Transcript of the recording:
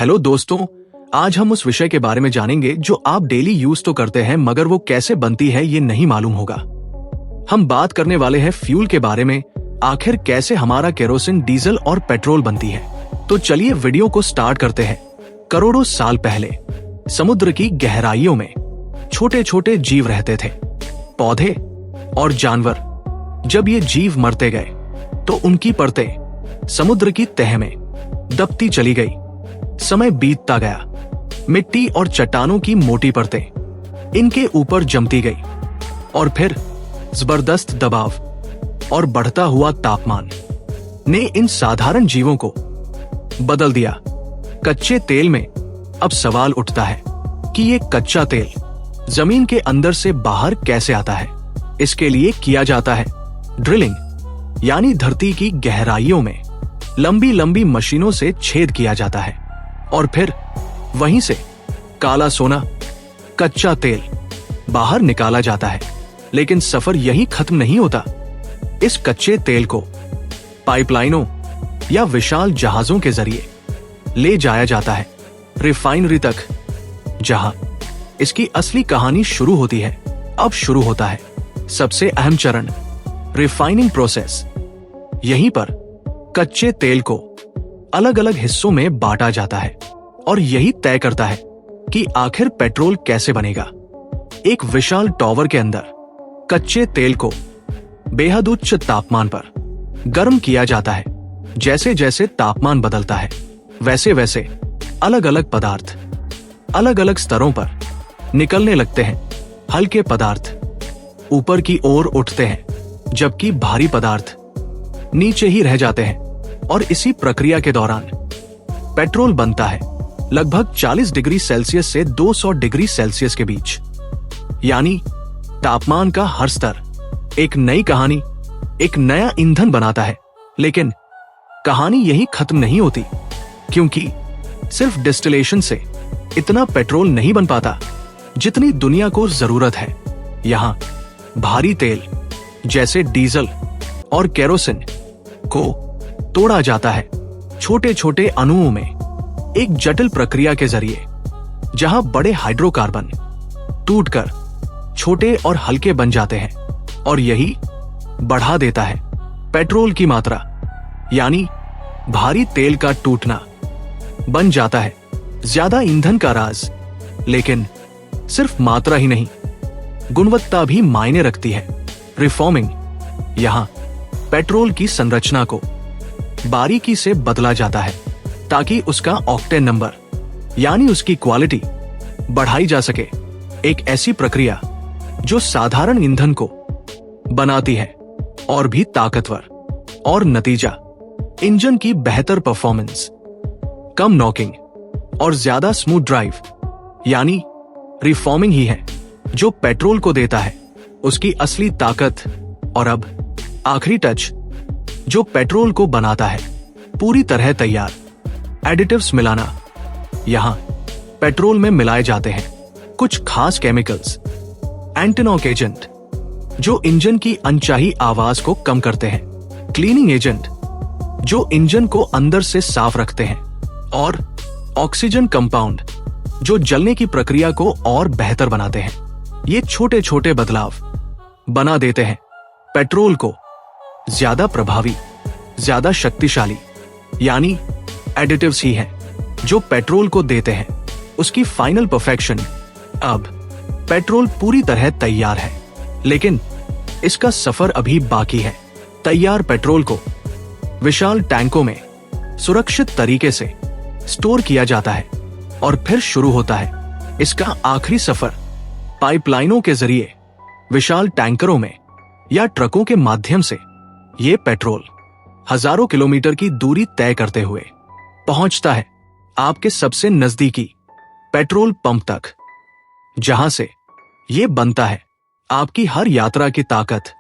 Hello दोस्तों, आज हम उस विषय के बारे में जानेंगे जो आप डेली यूज तो करते हैं मगर वो कैसे बनती है ये नहीं मालूम होगा। हम बात करने वाले हैं फ्यूल के बारे में, आखिर कैसे हमारा केरोसिन, डीजल और पेट्रोल बनती है। तो चलिए वीडियो को स्टार्ट करते हैं। करोड़ों साल पहले समुद्र की गहराइयों में छोटे छोटे जीव रहते थे, पौधे और जानवर। जब ये जीव मरते गए तो उनकी परतें समुद्र की तह में दबती चली गई। समय बीतता गया, मिट्टी और चट्टानों की मोटी परतें इनके ऊपर जमती गई और फिर जबरदस्त दबाव और बढ़ता हुआ तापमान ने इन साधारण जीवों को बदल दिया। कच्चे तेल में अब सवाल उठता है कि ये कच्चा तेल जमीन के अंदर से बाहर कैसे आता है। इसके लिए किया जाता है ड्रिलिंग, यानी धरती की गहराइयों में लंबी लंबी मशीनों से छेद किया जाता है और फिर वहीं से काला सोना, कच्चा तेल बाहर निकाला जाता है। लेकिन सफर यही खत्म नहीं होता। इस कच्चे तेल को पाइपलाइनों या विशाल जहाजों के जरिए ले जाया जाता है रिफाइनरी तक, जहां इसकी असली कहानी शुरू होती है। अब शुरू होता है सबसे अहम चरण, रिफाइनिंग प्रोसेस। यहीं पर कच्चे तेल को अलग अलग हिस्सों में बांटा जाता है और यही तय करता है कि आखिर पेट्रोल कैसे बनेगा। एक विशाल टॉवर के अंदर कच्चे तेल को बेहद उच्च तापमान पर गर्म किया जाता है। जैसे जैसे तापमान बदलता है वैसे वैसे अलग अलग पदार्थ अलग अलग स्तरों पर निकलने लगते हैं। हल्के पदार्थ ऊपर की ओर उठते हैं जबकि भारी पदार्थ नीचे ही रह जाते हैं। और इसी प्रक्रिया के दौरान पेट्रोल बनता है लगभग 40 डिग्री सेल्सियस से 200 डिग्री सेल्सियस के बीच। यानी तापमान का हर स्तर एक नई कहानी, एक नया ईंधन बनाता है। लेकिन कहानी यही खत्म नहीं होती, क्योंकि सिर्फ डिस्टिलेशन से इतना पेट्रोल नहीं बन पाता जितनी दुनिया को जरूरत है। यहां भारी तेल जैसे डीजल और केरोसिन को तोड़ा जाता है छोटे छोटे अणुओं में एक जटिल प्रक्रिया के जरिए, जहां बड़े हाइड्रोकार्बन टूटकर छोटे और हल्के बन जाते हैं और यही बढ़ा देता है पेट्रोल की मात्रा। यानी भारी तेल का टूटना बन जाता है ज्यादा ईंधन का राज। लेकिन सिर्फ मात्रा ही नहीं, गुणवत्ता भी मायने रखती है। रिफॉर्मिंग, यहां पेट्रोल की संरचना को बारीकी से बदला जाता है ताकि उसका ऑक्टेन नंबर यानी उसकी क्वालिटी बढ़ाई जा सके। एक ऐसी प्रक्रिया जो साधारण ईंधन को बनाती है और भी ताकतवर। और नतीजा, इंजन की बेहतर परफॉर्मेंस, कम नॉकिंग और ज्यादा स्मूथ ड्राइव। यानी रिफॉर्मिंग ही है जो पेट्रोल को देता है उसकी असली ताकत। और अब आखिरी टच जो पेट्रोल को बनाता है पूरी तरह तैयार, एडिटिव्स मिलाना। यहां पेट्रोल में मिलाए जाते हैं कुछ खास केमिकल्स, एंटीनॉक एजेंट जो इंजन की अनचाही आवाज को कम करते हैं, क्लीनिंग एजेंट जो इंजन को अंदर से साफ रखते हैं, और ऑक्सीजन कंपाउंड जो जलने की प्रक्रिया को और बेहतर बनाते हैं। ये छोटे छोटे बदलाव बना देते हैं पेट्रोल को ज्यादा प्रभावी, ज्यादा शक्तिशाली। यानी एडिटिव्स ही हैं जो पेट्रोल को देते हैं उसकी फाइनल परफेक्शन। अब पेट्रोल पूरी तरह तैयार है, लेकिन इसका सफर अभी बाकी है। तैयार पेट्रोल को विशाल टैंकों में सुरक्षित तरीके से स्टोर किया जाता है और फिर शुरू होता है इसका आखिरी सफर। पाइपलाइनों के जरिए विशाल टैंकरों में या ट्रकों के माध्यम से ये पेट्रोल हजारों किलोमीटर की दूरी तय करते हुए पहुंचता है आपके सबसे नजदीकी पेट्रोल पंप तक, जहां से ये बनता है आपकी हर यात्रा की ताकत।